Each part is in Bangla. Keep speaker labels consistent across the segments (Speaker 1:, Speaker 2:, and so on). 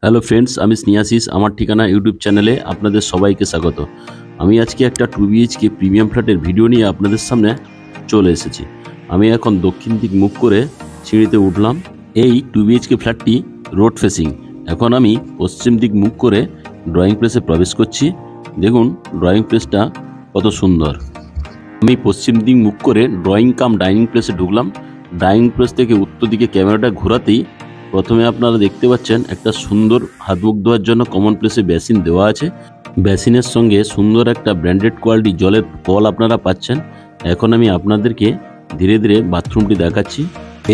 Speaker 1: হ্যালো ফ্রেন্ডস, আমি স্নেহাশিস। আমার ঠিকানা ইউটিউব চ্যানেলে আপনাদের সবাইকে স্বাগত। আমি আজকে একটা 2BHK প্রিমিয়াম ফ্ল্যাটের ভিডিও নিয়ে আপনাদের সামনে চলে এসেছি। আমি এখন দক্ষিণ দিক মুখ করে সিঁড়িতে উঠলাম। এই 2BHK ফ্ল্যাটটি রোড ফেসিং। এখন আমি পশ্চিম দিক মুখ করে ড্রয়িং প্লেসে প্রবেশ করছি। দেখুন ড্রয়িং প্লেসটা কত সুন্দর। আমি পশ্চিম দিক মুখ করে ড্রয়িং কাম ডাইনিং প্লেসে ঢুকলাম। ডাইনিং প্লেস থেকে উত্তর দিকে ক্যামেরাটা ঘোরাতেই প্রথমে আপনারা দেখতে পাচ্ছেন একটা সুন্দর হাত মুখ ধোয়ার জন্য কমন প্লেসে বেসিন দেওয়া আছে। বেসিনের সঙ্গে সুন্দর একটা ব্র্যান্ডেড কোয়ালিটি জলের কল আপনারা পাচ্ছেন। এখন আমি আপনাদেরকে ধীরে ধীরে বাথরুমটি দেখাচ্ছি।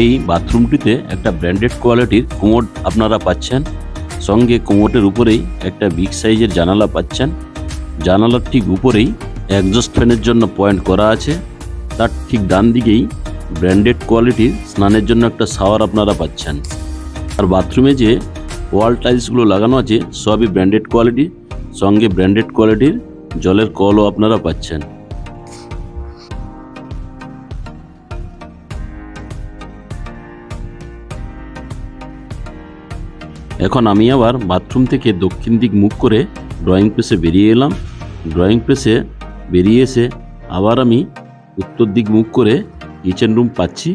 Speaker 1: এই বাথরুমটিতে একটা ব্র্যান্ডেড কোয়ালিটির কোমোড আপনারা পাচ্ছেন। সঙ্গে কোমোডের উপরেই একটা বিগ সাইজের জানালা পাচ্ছেন। জানালার ঠিক উপরেই এক্সস্ট ফ্যানের জন্য পয়েন্ট করা আছে। তার ঠিক ডান দিকেই ব্র্যান্ডেড কোয়ালিটির স্নানের জন্য একটা শাওয়ার আপনারা পাচ্ছেন। আর বাথরুমে যে ওয়াল টাইলসগুলো লাগানো আছে সবই ব্র্যান্ডেড কোয়ালিটি, সঙ্গে ব্র্যান্ডেড কোয়ালিটির জলের কলও আপনারা পাচ্ছেন। এখন আমি আবার বাথরুম থেকে দক্ষিণ দিক মুখ করে ড্রয়িং প্লেসে বেরিয়ে এলাম। ড্রয়িং প্লেসে বেরিয়ে এসে আবার আমি উত্তর দিক মুখ করে কিচেন রুম পাচ্ছি।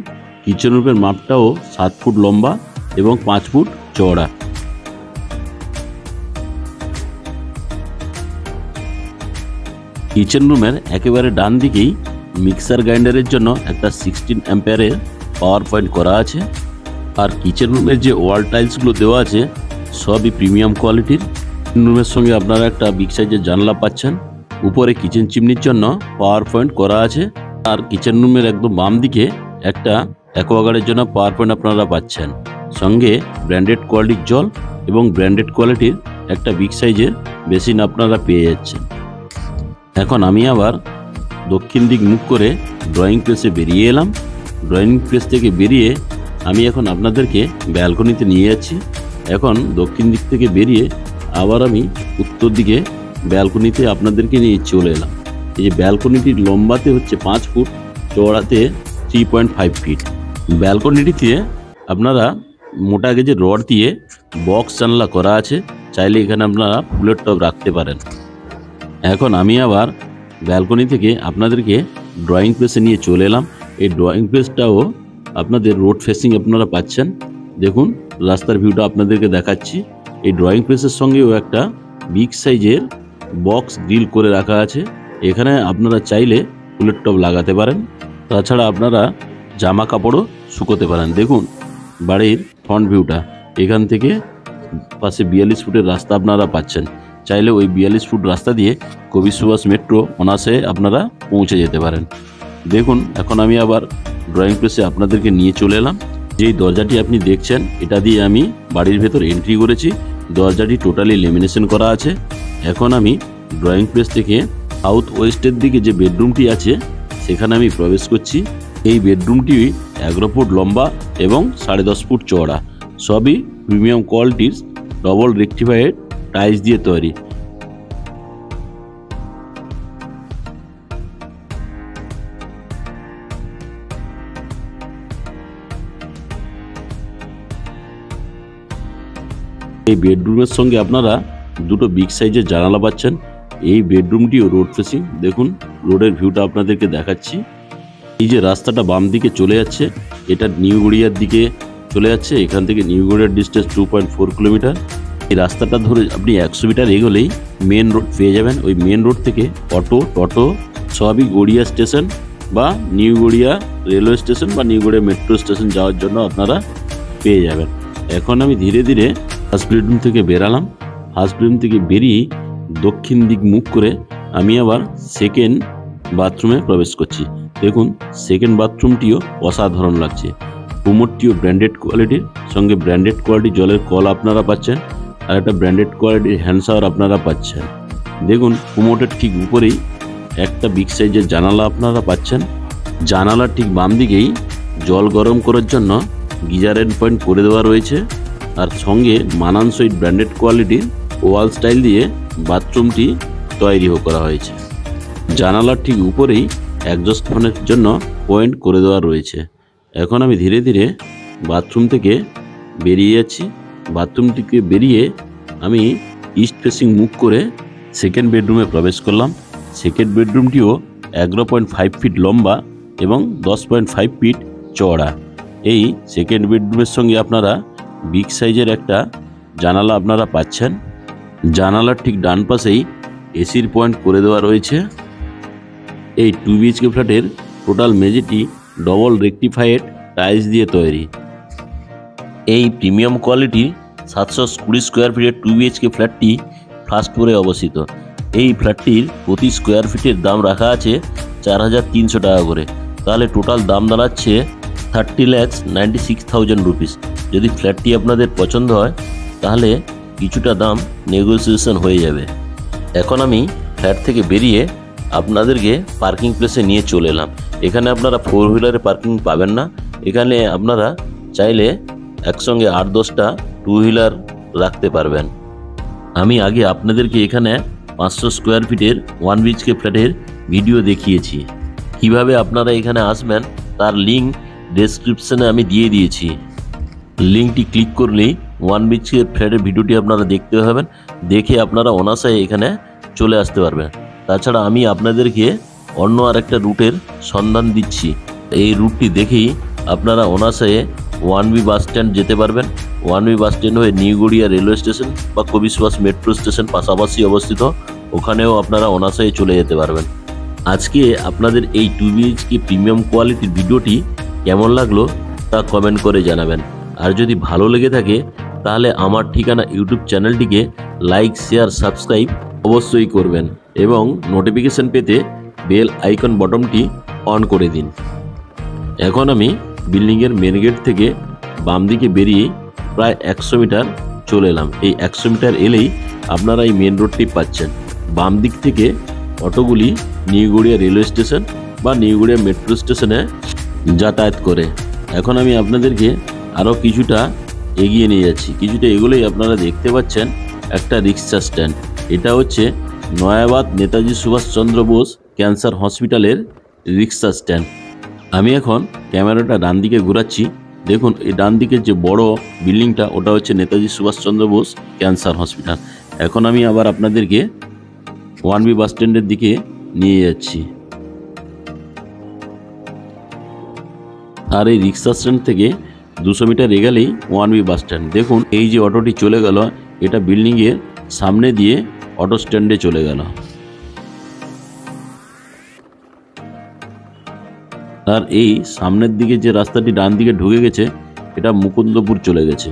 Speaker 1: কিচেন রুমের মাপটাও 7 ফুট লম্বা এবং 5 ফুট চওড়া। কিচেন রুমের একেবারে ডান দিকেই মিক্সার গ্রাইন্ডারের জন্য একটা 16 অ্যাম্পিয়ারের পাওয়ার পয়েন্ট করা আছে। আর কিচেন রুমের যে ওয়াল টাইলসগুলো দেওয়া আছে সবই প্রিমিয়াম কোয়ালিটির। রুমের সঙ্গে আপনারা একটা বিগ সাইজের জানলা পাচ্ছেন। উপরে কিচেন চিমনির জন্য পাওয়ার পয়েন্ট করা আছে। আর কিচেন রুমের একদম বাম দিকে একটা অ্যাকোয়াগার্ডের জন্য পাওয়ার পয়েন্ট আপনারা পাচ্ছেন। সঙ্গে ব্র্যান্ডেড কোয়ালিটির জল এবং ব্র্যান্ডেড কোয়ালিটির একটা বিগ সাইজের বেসিন আপনারা পেয়ে যাচ্ছেন। এখন আমি আবার দক্ষিণ দিক মুখ করে ড্রয়িং প্লেসে বেরিয়ে এলাম। ড্রয়িং প্লেস থেকে বেরিয়ে আমি এখন আপনাদেরকে ব্যালকনিতে নিয়ে যাচ্ছি। এখন দক্ষিণ দিক থেকে বেরিয়ে আবার আমি উত্তর দিকে ব্যালকনিতে আপনাদেরকে নিয়ে চলে এলাম। এই যে ব্যালকনিটির লম্বাতে হচ্ছে 5 ফুট, চওড়াতে 3.5 ফিট। ব্যালকনিটিতে আপনারা মোটা গেজের রড দিয়ে বক্স জানলা করা আছে। চাইলে এখানে আপনারা ফুলের টব রাখতে পারেন। এখন আমি আবার ব্যালকনি থেকে আপনাদেরকে ড্রয়িং প্লেসে নিয়ে চলে এলাম। এই ড্রয়িং প্লেসটাও আপনাদের রোড ফেসিং আপনারা পাচ্ছেন। দেখুন রাস্তার ভিউটা আপনাদেরকে দেখাচ্ছি। এই ড্রয়িং প্লেসের সঙ্গেও একটা বিগ সাইজের বক্স গ্রিল করে রাখা আছে। এখানে আপনারা চাইলে ফুলের টব লাগাতে পারেন। তাছাড়া আপনারা জামা কাপড়ও শুকোতে পারেন। দেখুন বাড়ির ফ্রন্ট ভিউটা। এখান থেকে পাশে 42 ফুটের রাস্তা আপনারা পাচ্ছেন। চাইলে ওই 42 ফুট রাস্তা দিয়ে কবি সুভাষ মেট্রো অনায়াসে আপনারা পৌঁছে যেতে পারেন। দেখুন এখন আমি আবার ড্রয়িং প্লেসে আপনাদেরকে নিয়ে চলে এলাম। যেই দরজাটি আপনি দেখছেন এটা দিয়ে আমি বাড়ির ভেতর এন্ট্রি করেছি। দরজাটি টোটালি লেমিনেশন করা আছে। এখন আমি ড্রয়িং প্লেস থেকে সাউথ ওয়েস্টের দিকে যে বেডরুমটি আছে সেখানে আমি প্রবেশ করছি। এই বেডরুমটি 11 ফুট লম্বা এবং 10.5 ফুট চওড়া। সবই প্রিমিয়াম কোয়ালিটির ডবল রেকটিফাইড টাইলস দিয়ে তৈরি। এই বেডরুমের সঙ্গে আপনারা দুটো বিগ সাইজের জানালা পাচ্ছেন। এই বেডরুমটিও রোড ফেসিং। দেখুন রোডের ভিউটা আপনাদেরকে দেখাচ্ছি। এই যে রাস্তাটা বাম দিকে চলে যাচ্ছে এটা নিউ গড়িয়ার দিকে চলে যাচ্ছে। এখান থেকে নিউ গড়িয়ার ডিস্টেন্স 2.4 কিলোমিটার। এই রাস্তাটা ধরে আপনি 100 মিটার এগোলেই মেন রোড পেয়ে যাবেন। ওই মেন রোড থেকে অটো টোটো সবই গড়িয়া স্টেশন বা নিউ গড়িয়া রেলওয়ে স্টেশন বা নিউ গড়িয়া মেট্রো স্টেশন যাওয়ার জন্য আপনারা পেয়ে যাবেন। এখন আমি ধীরে ধীরে ফার্স্ট বেডরুম থেকে বেরালাম। ফার্স্ট বেডরুম থেকে বেরিয়ে দক্ষিণ দিক মুখ করে আমি আবার সেকেন্ড বাথরুমে প্রবেশ করছি। দেখুন সেকেন্ড বাথরুমটিও অসাধারণ লাগছে। কুমোরটিও ব্র্যান্ডেড কোয়ালিটির, সঙ্গে ব্র্যান্ডেড কোয়ালিটির জলের কল আপনারা পাচ্ছেন। আর একটা ব্র্যান্ডেড কোয়ালিটির হ্যান্ড শাওয়ার আপনারা পাচ্ছেন। দেখুন কুমোরের ঠিক উপরেই একটা বিগ সাইজের জানালা আপনারা পাচ্ছেন। জানালার ঠিক বাম দিকেই জল গরম করার জন্য গিজারের পয়েন্ট করে দেওয়া রয়েছে। আর সঙ্গে মানানসই ব্র্যান্ডেড কোয়ালিটির ওয়াল স্টাইল দিয়ে বাথরুমটি তৈরি করা হয়েছে। জানালার ঠিক উপরেই এক্সস্ট ফ্যানের জন্য পয়েন্ট করে দেওয়া রয়েছে। এখন আমি ধীরে ধীরে বাথরুম থেকে বেরিয়ে যাচ্ছি। বাথরুম থেকে বেরিয়ে আমি ইস্ট ফেসিং মুখ করে সেকেন্ড বেডরুমে প্রবেশ করলাম। সেকেন্ড বেডরুমটিও 11.5 ফিট লম্বা এবং 10.5 ফিট চওড়া। এই সেকেন্ড বেডরুমের সঙ্গে আপনারা বিগ সাইজের একটা জানালা আপনারা পাচ্ছেন। জানালার ঠিক ডান পাশেই এসির পয়েন্ট করে দেওয়া রয়েছে। এই 2 BHK ফ্ল্যাটের টোটাল মেঝেটি ডবল রেকটিফাইড টাইলস দিয়ে তৈরি। এই প্রিমিয়াম কোয়ালিটির 720 স্কোয়ার ফিটের 2 BHK ফ্ল্যাটটি ফার্স্ট ফ্লোরে অবস্থিত। এই ফ্ল্যাটটির প্রতি স্কোয়ার ফিটের দাম রাখা আছে 4,300 টাকা করে। তাহলে টোটাল দাম দাঁড়াচ্ছে 30,96,000 রুপিস। যদি ফ্ল্যাটটি আপনাদের পছন্দ হয় তাহলে কিছুটা দাম নেগোসিয়েশন হয়ে যাবে। এখন আমি ফ্ল্যাট থেকে বেরিয়ে আপনাদেরকে পার্কিং প্লেসে নিয়ে চলে এলাম। এখানে আপনারা 4 হুইলারে পার্কিং পাবেন না। এখানে আপনারা চাইলে একসঙ্গে 8-10টা 2 হুইলার রাখতে পারবেন। আমি আগে আপনাদেরকে এখানে 500 স্কোয়ার ফিটের 1 BHK ফ্ল্যাটের ভিডিও দেখিয়েছি। কিভাবে আপনারা এখানে আসবেন তার লিঙ্ক ডেসক্রিপশনে আমি দিয়ে দিয়েছি। লিঙ্কটি ক্লিক করলেই 1 BHK ফ্ল্যাটের ভিডিওটি আপনারা দেখতে পাবেন। দেখে আপনারা অনায়াসে এখানে চলে আসতে পারবেন। তাছাড়া আমি আপনাদেরকে অন্য আরেকটা রুটের সন্ধান দিচ্ছি। এই রুটটি দেখেই আপনারা অনায়াসে 1B বাস স্ট্যান্ড যেতে পারবেন। 1B বাস স্ট্যান্ড হয়ে নিউ গড়িয়া রেলওয়ে স্টেশন বা কবি সুভাষ মেট্রো স্টেশন পাশাপাশি অবস্থিত, ওখানেও আপনারা অনায়াসে চলে যেতে পারবেন। আজকে আপনাদের এই 2 BHK প্রিমিয়াম কোয়ালিটির ভিডিওটি কেমন লাগলো তা কমেন্ট করে জানাবেন। আর যদি ভালো লেগে থাকে তাহলে আমার ঠিকানা ইউটিউব চ্যানেলটিকে লাইক, শেয়ার, সাবস্ক্রাইব অবশ্যই করবেন এবং নোটিফিকেশন পেতে বেল আইকন বটনটি অন করে দিন। এখন আমি বিল্ডিংয়ের মেন গেট থেকে বাম দিকে বেরিয়ে প্রায় 100 মিটার চলে এলাম। এই 100 মিটার এলেই আপনারা এই মেন রোডটি পাচ্ছেন। বাম দিক থেকে অটোগুলি নিউ গড়িয়া রেলওয়ে স্টেশন বা নিউ গড়িয়া মেট্রো স্টেশনে যাতায়াত করে। এখন আমি আপনাদেরকে আরও কিছুটা এগিয়ে নিয়ে যাচ্ছি। কিছুটা এগুলোই আপনারা দেখতে পাচ্ছেন একটা রিক্সা স্ট্যান্ড। এটা হচ্ছে নয়াবাদ নেতাজি সুভাষচন্দ্র বোস ক্যান্সার হসপিটালের রিক্সা স্ট্যান্ড। আমি এখন ক্যামেরাটা ডান দিকে ঘোরাচ্ছি। দেখুন এই ডান দিকের যে বড় বিল্ডিংটা ওটা হচ্ছে নেতাজি সুভাষচন্দ্র বোস ক্যান্সার হসপিটাল। এখন আমি আবার আপনাদেরকে 1B বাস স্ট্যান্ডের দিকে নিয়ে যাচ্ছি। আর এই রিক্সা স্ট্যান্ড থেকে 200 মিটার এগেলেই 1B বাস স্ট্যান্ড। দেখুন এই যে অটোটি চলে গেল এটা বিল্ডিংয়ের সামনে দিয়ে অটো স্ট্যান্ডে চলে গেল। আর এই সামনের দিকে যে রাস্তাটি ডান দিকে ঢুকে গেছে এটা মুকুন্দপুর চলে গেছে।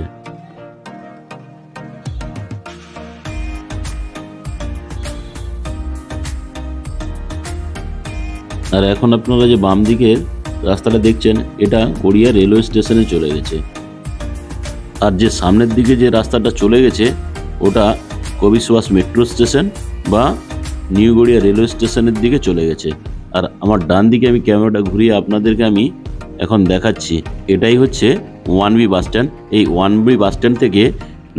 Speaker 1: আর এখন আপনারা যে বাম দিকের রাস্তাটা দেখছেন এটা গড়িয়া রেলওয়ে স্টেশনে চলে গেছে। আর যে সামনের দিকে যে রাস্তাটা চলে গেছে ওটা কবি সুভাষ মেট্রো স্টেশন বা নিউ গড়িয়া রেলওয়ে স্টেশনের দিকে চলে গেছে। আর আমার ডান দিকে আমি ক্যামেরাটা ঘুরিয়ে আপনাদেরকে আমি এখন দেখাচ্ছি। এটাই হচ্ছে 1B বাস স্ট্যান্ড। এই 1B বাস স্ট্যান্ড থেকে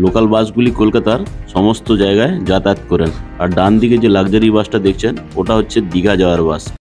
Speaker 1: লোকাল বাসগুলি কলকাতার সমস্ত জায়গায় যাতায়াত করেন। আর ডান দিকে যে লাক্সারি বাসটা দেখছেন ওটা হচ্ছে দীঘা যাওয়ার বাস।